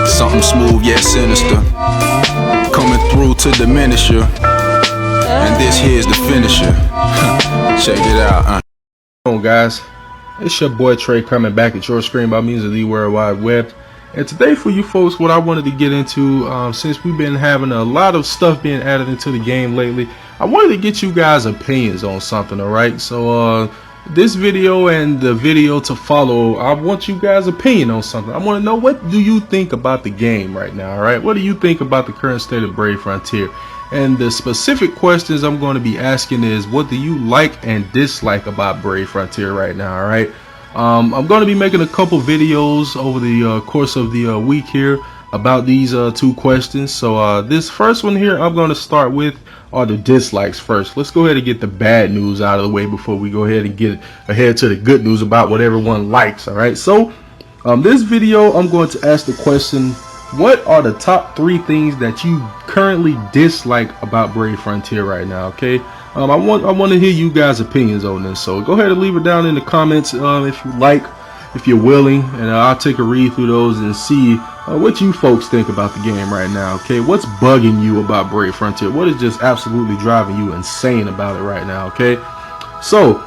Something smooth yet sinister, coming through to diminish you. And this here's the finisher. Check it out. Come on, guys, it's your boy Trey coming back at your screen by means of the World Wide Web. And today for you folks, what I wanted to get into, since we've been having a lot of stuff being added into the game lately, I wanted to get you guys opinions on something. Alright, so this video and the video to follow, I want you guys opinion on something. I want to know, what do you think about the game right now? Alright, what do you think about the current state of Brave Frontier? And the specific questions I'm going to be asking is, what do you like and dislike about Brave Frontier right now? Alright, I'm going to be making a couple videos over the course of the week here about these two questions. So this first one here, I'm going to start with are the dislikes first. Let's go ahead and get the bad news out of the way before we go ahead and get ahead to the good news about what everyone likes. Alright, so this video, I'm going to ask the question, what are the top 3 things that you currently dislike about Brave Frontier right now? Okay, I want to hear you guys' opinions on this, so go ahead and leave it down in the comments if you like, if you're willing, and I'll take a read through those and see what you folks think about the game right now. Okay, what's bugging you about Brave Frontier? What is just absolutely driving you insane about it right now? Okay, so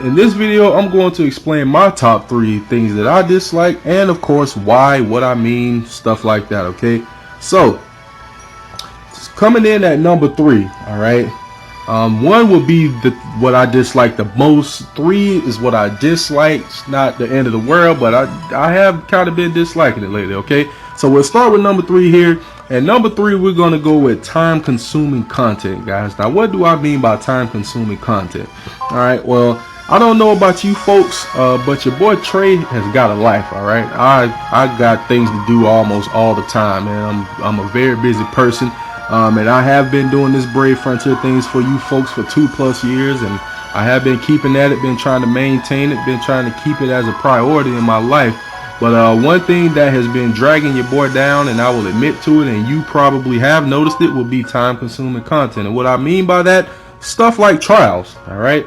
in this video, I'm going to explain my top 3 things that I dislike, and of course why, what I mean, stuff like that. Okay, so coming in at number 3, all right, 1 would be what I dislike the most. 3 is what I dislike. It's not the end of the world, but I have kind of been disliking it lately. Okay, so we'll start with number 3 here. And number 3, we're going to go with time-consuming content, guys. Now, what do I mean by time-consuming content? All right, well, I don't know about you folks, but your boy Trey has got a life. All right, I got things to do almost all the time, man. I'm a very busy person. And I have been doing this Brave Frontier things for you folks for 2+ years, and I have been keeping at it, been trying to maintain it, been trying to keep it as a priority in my life. But one thing that has been dragging your boy down, and I will admit to it, and you probably have noticed it, will be time-consuming content. And what I mean by that, stuff like trials. All right,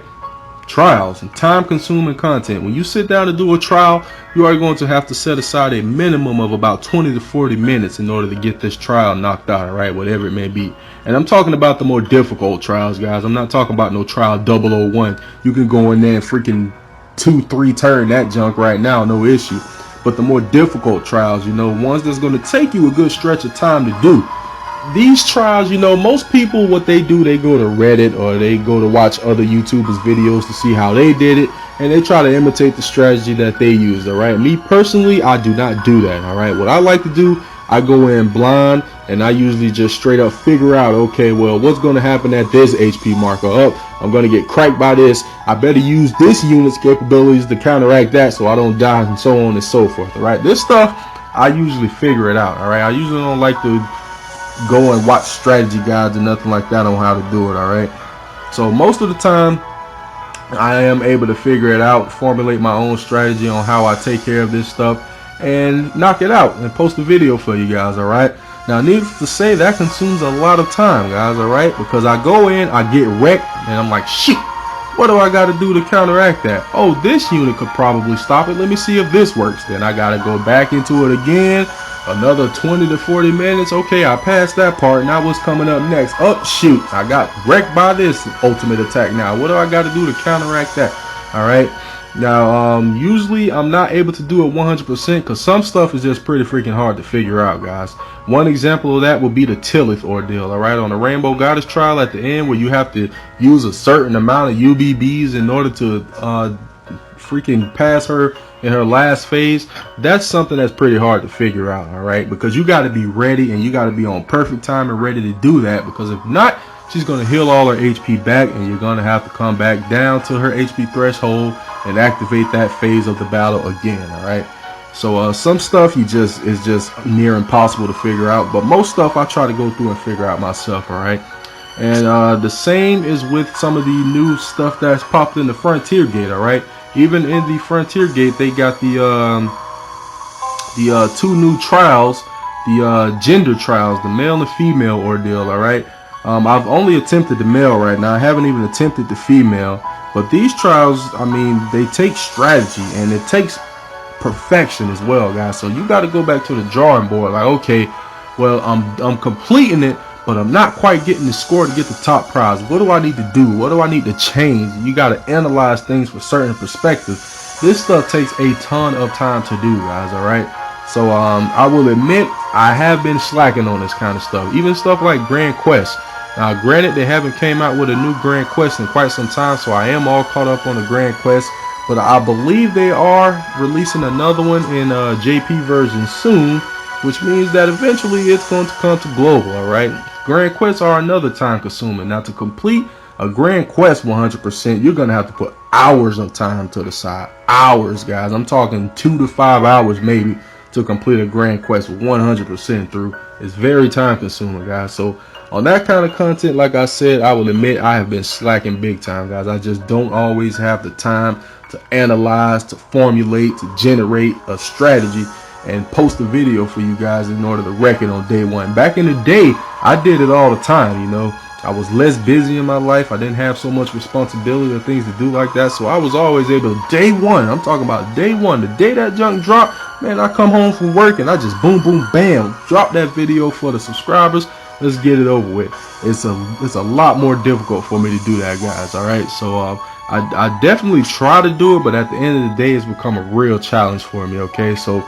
trials and time-consuming content. When you sit down to do a trial, you are going to have to set aside a minimum of about 20 to 40 minutes in order to get this trial knocked out. All right, whatever it may be. And I'm talking about the more difficult trials, guys. I'm not talking about no trial 001. You can go in there and freaking 2-3 turn that junk right now, no issue. But the more difficult trials, you know, ones that's going to take you a good stretch of time to do. These trials, you know, most people, what they do, they go to Reddit or they go to watch other YouTubers videos to see how they did it, and they try to imitate the strategy that they used. All right, me personally, I do not do that. All right, what I like to do, I go in blind, and I usually just straight up figure out, okay, well, what's going to happen at this HP marker? Oh, I'm going to get cracked by this. I better use this unit's capabilities to counteract that so I don't die, and so on and so forth. All right, this stuff, I usually figure it out. All right, I usually don't like to go and watch strategy guides or nothing like that on how to do it. All right, so most of the time I am able to figure it out, formulate my own strategy on how I take care of this stuff and knock it out and post a video for you guys. All right, now needless to say, that consumes a lot of time, guys. All right, because I go in, I get wrecked, and I'm like, shit, what do I got to do to counteract that? Oh, this unit could probably stop it. Let me see if this works. Then I got to go back into it again, another 20 to 40 minutes. Okay, I passed that part. Now what's coming up next? Oh, shoot, I got wrecked by this ultimate attack. Now what do I got to do to counteract that? All right, now usually I'm not able to do it 100% because some stuff is just pretty freaking hard to figure out, guys. One example of that would be the Tillith ordeal. All right, on the Rainbow Goddess trial at the end, where you have to use a certain amount of UBBs in order to freaking pass her in her last phase. That's something that's pretty hard to figure out. All right, because you got to be ready, and you got to be on perfect time and ready to do that, because if not, she's going to heal all her HP back, and you're going to have to come back down to her HP threshold and activate that phase of the battle again. All right, so some stuff is just near impossible to figure out, but most stuff I try to go through and figure out myself. All right, and the same is with some of the new stuff that's popped in the Frontier Gate. All right, even in the Frontier Gate, they got the 2 new trials, the gender trials, the male and female ordeal. All right, I've only attempted the male right now. I haven't even attempted the female. But these trials, I mean, they take strategy and it takes perfection as well, guys. So you got to go back to the drawing board. Like, okay, well, I'm completing it, but I'm not quite getting the score to get the top prize. What do I need to do? What do I need to change? You got to analyze things from certain perspectives. This stuff takes a ton of time to do, guys. All right. So I will admit I have been slacking on this kind of stuff. Even stuff like Grand Quest. Now, granted, they haven't came out with a new Grand Quest in quite some time, so I am all caught up on the Grand Quest. But I believe they are releasing another one in JP version soon, which means that eventually it's going to come to global, all right? Grand Quests are another time consuming. Now, to complete a Grand Quest 100%, you're going to have to put hours of time to the side. Hours, guys. I'm talking 2 to 5 hours maybe to complete a Grand Quest 100% through. It's very time consuming, guys. So on that kind of content, like I said, I will admit I have been slacking big time, guys. I just don't always have the time to analyze, to formulate, to generate a strategy and post a video for you guys in order to wreck it on day one. Back in the day, I did it all the time, you know. I was less busy in my life. I didn't have so much responsibility or things to do like that. So I was always able to, day one, I'm talking about day one, the day that junk dropped, man, I come home from work and I just boom, boom, bam, drop that video for the subscribers. Let's get it over with. It's a lot more difficult for me to do that, guys. All right. So I definitely try to do it, but at the end of the day, it's become a real challenge for me. Okay. So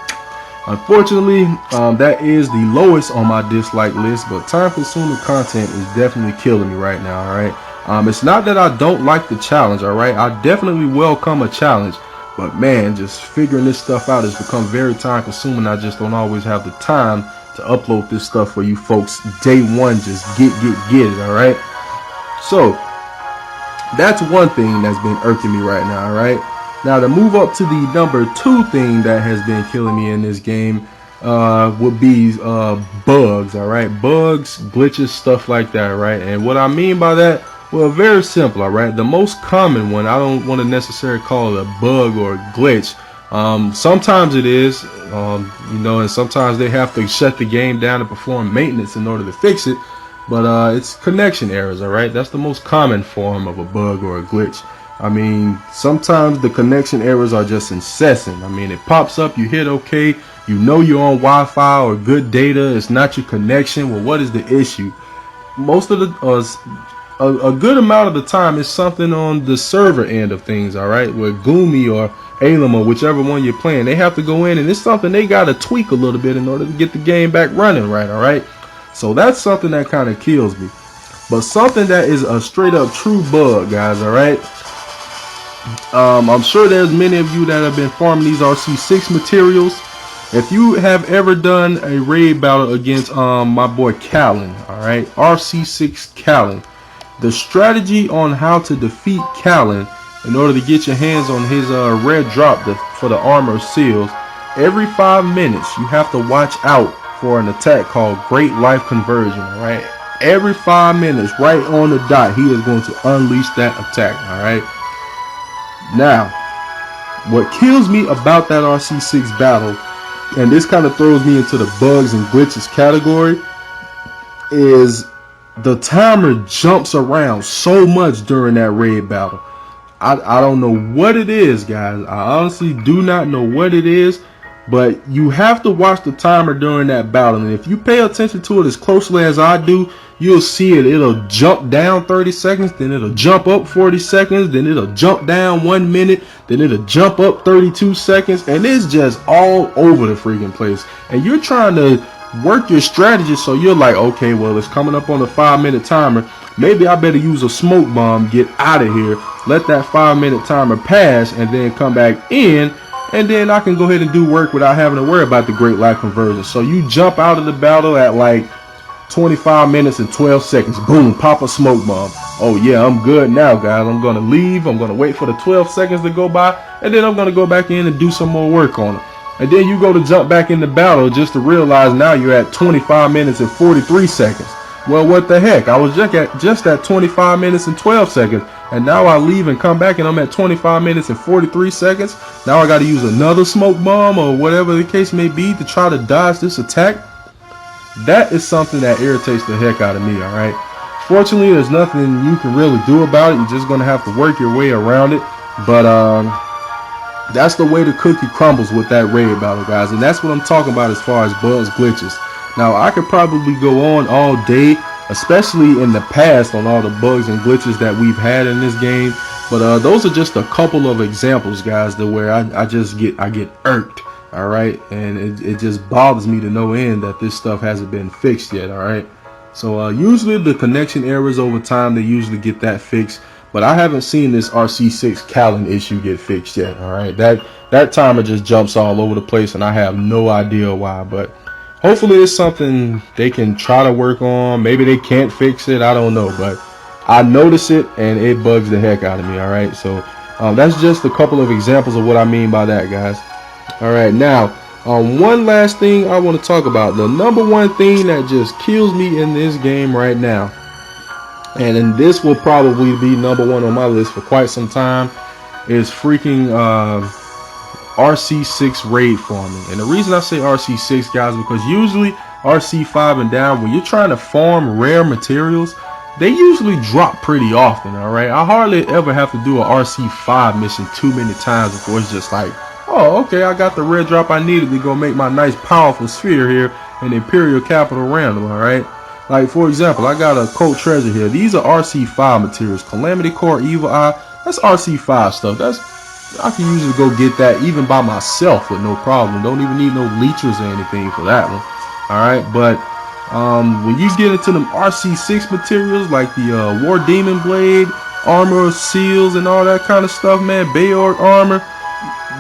unfortunately, that is the lowest on my dislike list, but time consuming content is definitely killing me right now. All right. It's not that I don't like the challenge. All right. I definitely welcome a challenge, but man, just figuring this stuff out has become very time consuming. I just don't always have the time to upload this stuff for you folks day one. Just get it. All right. So that's one thing that's been irking me right now. All right. Now to move up to the number 2 thing that has been killing me in this game would be bugs. All right. Bugs, glitches, stuff like that. Right. And what I mean by that, well, very simple. All right. The most common one, I don't want to necessarily call it a bug or a glitch. Sometimes it is, you know, and sometimes they have to shut the game down and perform maintenance in order to fix it. But it's connection errors, all right? That's the most common form of a bug or a glitch. I mean, sometimes the connection errors are just incessant. I mean, it pops up, you hit OK, you know you're on Wi-Fi or good data, it's not your connection. Well, what is the issue? Most of the a good amount of the time it's something on the server end of things, all right? Where Gumi or Alum or whichever one you're playing, they have to go in and it's something they got to tweak a little bit in order to get the game back running right, all right? So that's something that kind of kills me. But something that is a straight up true bug, guys, all right? I'm sure there's many of you that have been farming these RC6 materials. If you have ever done a raid battle against my boy Callan, all right? RC6 Callan. The strategy on how to defeat Callan in order to get your hands on his red drop for the armor seals, every 5 minutes you have to watch out for an attack called Great Life Conversion. All right, every 5 minutes, right on the dot, he is going to unleash that attack. All right. Now, what kills me about that RC6 battle, and this kind of throws me into the bugs and glitches category, is the timer jumps around so much during that raid battle. I don't know what it is, guys. I honestly do not know what it is, but you have to watch the timer during that battle. And if you pay attention to it as closely as I do, you'll see it. It'll jump down 30 seconds, then it'll jump up 40 seconds, then it'll jump down 1 minute, then it'll jump up 32 seconds, and it's just all over the freaking place. And you're trying to work your strategy, so you're like, okay, well, it's coming up on the 5-minute timer. Maybe I better use a smoke bomb, get out of here, let that 5-minute timer pass, and then come back in, and then I can go ahead and do work without having to worry about the Great Life Conversion. So you jump out of the battle at like 25 minutes and 12 seconds. Boom, pop a smoke bomb. Oh yeah, I'm good now, guys. I'm gonna leave. I'm gonna wait for the 12 seconds to go by, and then I'm gonna go back in and do some more work on it. And then you go to jump back in the battle just to realize now you're at 25 minutes and 43 seconds. Well, what the heck? I was just at 25 minutes and 12 seconds, and now I leave and come back and I'm at 25 minutes and 43 seconds. Now I got to use another smoke bomb or whatever the case may be to try to dodge this attack. That is something that irritates the heck out of me, all right? Unfortunately, there's nothing you can really do about it. You're just gonna have to work your way around it. But that's the way the cookie crumbles with that raid battle, guys. And that's what I'm talking about as far as bugs, glitches. Now, I could probably go on all day, especially in the past, on all the bugs and glitches that we've had in this game. But those are just a couple of examples, guys, to where I get irked. All right, and it just bothers me to no end that this stuff hasn't been fixed yet. All right, so usually the connection errors over time, they usually get that fixed, but I haven't seen this RC6 Callan issue get fixed yet. All right, that timer just jumps all over the place, and I have no idea why. But hopefully it's something they can try to work on. Maybe they can't fix it, I don't know, but I notice it and it bugs the heck out of me. All right, so that's just a couple of examples of what I mean by that, guys. All right, now one last thing I want to talk about. The number one thing that just kills me in this game right now, and then this will probably be number one on my list for quite some time, is freaking RC6 raid farming. And the reason I say RC6, guys, because usually RC5 and down, when you're trying to farm rare materials, they usually drop pretty often. All right, I hardly ever have to do a RC5 mission too many times before it's just like, oh, okay, I got the red drop I needed to go make my nice powerful sphere here in Imperial Capital Randall. All right, like for example, I got a cult treasure here. These are RC5 materials. Calamity Core, Evil Eye, that's RC5 stuff. I can usually go get that even by myself with no problem. Don't even need no leechers or anything for that one. All right, but when you get into them RC6 materials like the War Demon Blade, Armor of Seals, and all that kind of stuff, man, Bayorg armor,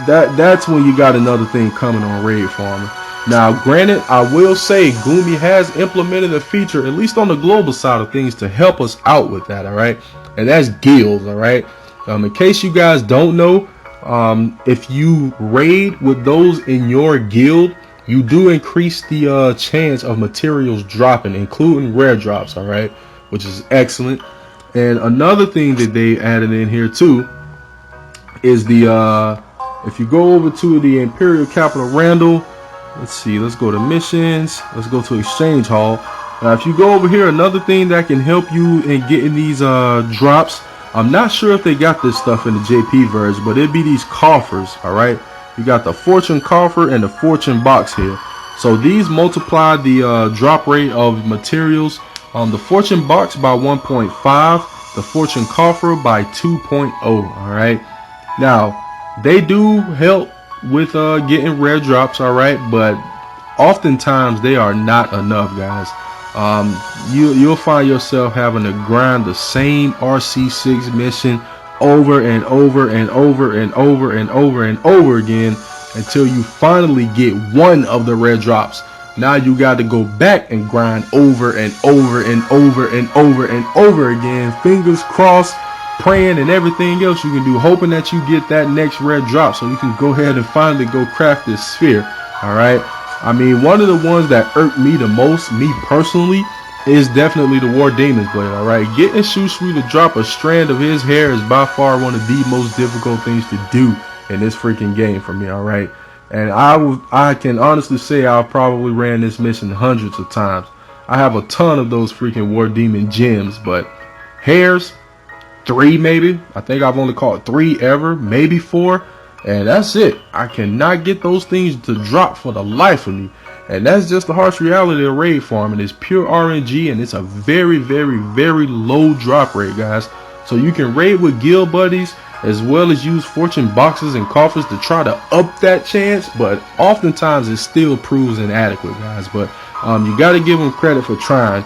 that's when you got another thing coming on raid farming. Now, granted, I will say Goomy has implemented a feature, at least on the global side of things, to help us out with that. All right, and that's guilds. All right, in case you guys don't know, if you raid with those in your guild, you do increase the chance of materials dropping, including rare drops. All right, which is excellent. And another thing that they added in here too is the if you go over to the Imperial Capital Randall, let's see, let's go to missions, let's go to Exchange Hall. Now, if you go over here, another thing that can help you in getting these drops, I'm not sure if they got this stuff in the JP version, but it'd be these coffers. All right, you got the Fortune Coffer and the Fortune Box here. So these multiply the drop rate of materials on the Fortune Box by 1.5, the Fortune Coffer by 2.0. All right, now they do help with getting rare drops. All right, but oftentimes they are not enough, guys. You'll find yourself having to grind the same RC6 mission over and over and over and over and over and over again until you finally get one of the rare drops. Now you got to go back and grind over and over and over and over and over again, fingers crossed, praying and everything else you can do, hoping that you get that next rare drop so you can go ahead and finally go craft this sphere. All right, I mean, one of the ones that irked me the most, me personally, is definitely the War Demon's Blade. All right, getting Shushu to drop a strand of his hair is by far one of the most difficult things to do in this freaking game for me. All right, and I can honestly say I've probably ran this mission hundreds of times. I have a ton of those freaking War Demon gems, but hairs, 3 maybe. I think I've only caught 3 ever, maybe 4, and that's it. I cannot get those things to drop for the life of me, and that's just the harsh reality of raid farming. It's pure RNG, and it's a very, very, very low drop rate, guys. So you can raid with guild buddies as well as use fortune boxes and coffers to try to up that chance, but oftentimes it still proves inadequate, guys. But you got to give them credit for trying.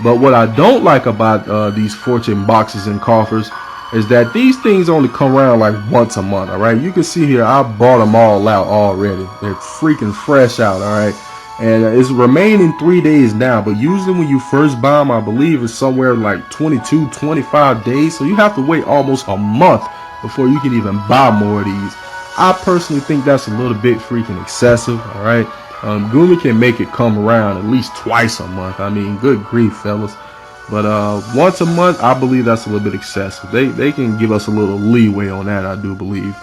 But what I don't like about these fortune boxes and coffers is that these things only come around like once a month. All right, you can see here I bought them all out already. They're freaking fresh out. All right, and it's remaining 3 days now, but usually when you first buy them, I believe it's somewhere like 22, 25 days. So you have to wait almost a month before you can even buy more of these. I personally think that's a little bit freaking excessive. All right, Goomy can make it come around at least twice a month. I mean, good grief, fellas. But once a month, I believe that's a little bit excessive. They can give us a little leeway on that, I do believe.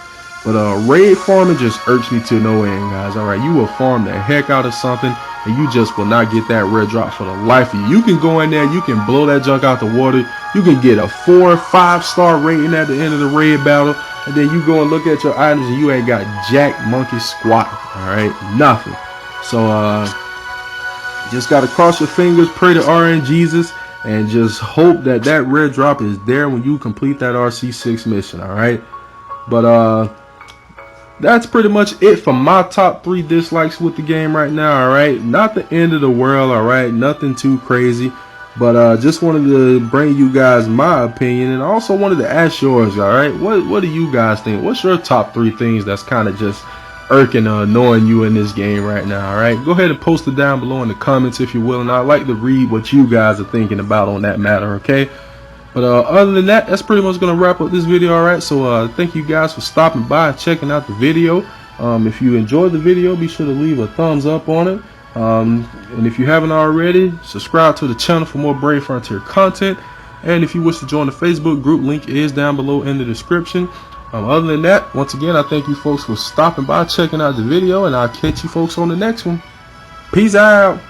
But raid farming just irks me to no end, guys. All right, you will farm the heck out of something, and you just will not get that rare drop for the life of you. You can go in there, you can blow that junk out the water, you can get a 4 or 5 star rating at the end of the raid battle, and then you go and look at your items and you ain't got jack monkey squat. Alright, nothing. So just gotta cross your fingers, pray to RNGesus, and just hope that that rare drop is there when you complete that RC6 mission. Alright, but that's pretty much it for my top 3 dislikes with the game right now. Alright, not the end of the world. Alright, nothing too crazy, but just wanted to bring you guys my opinion, and I also wanted to ask yours. Alright, what do you guys think? What's your top 3 things that's kind of just irking or annoying you in this game right now? Alright, go ahead and post it down below in the comments if you will, and I'd like to read what you guys are thinking about on that matter. Okay, but other than that, that's pretty much going to wrap up this video. Alright, so thank you guys for stopping by and checking out the video. If you enjoyed the video, be sure to leave a thumbs up on it, and if you haven't already, subscribe to the channel for more Brave Frontier content, and if you wish to join the Facebook group, link is down below in the description. Other than that, once again, I thank you folks for stopping by, checking out the video, and I'll catch you folks on the next one. Peace out.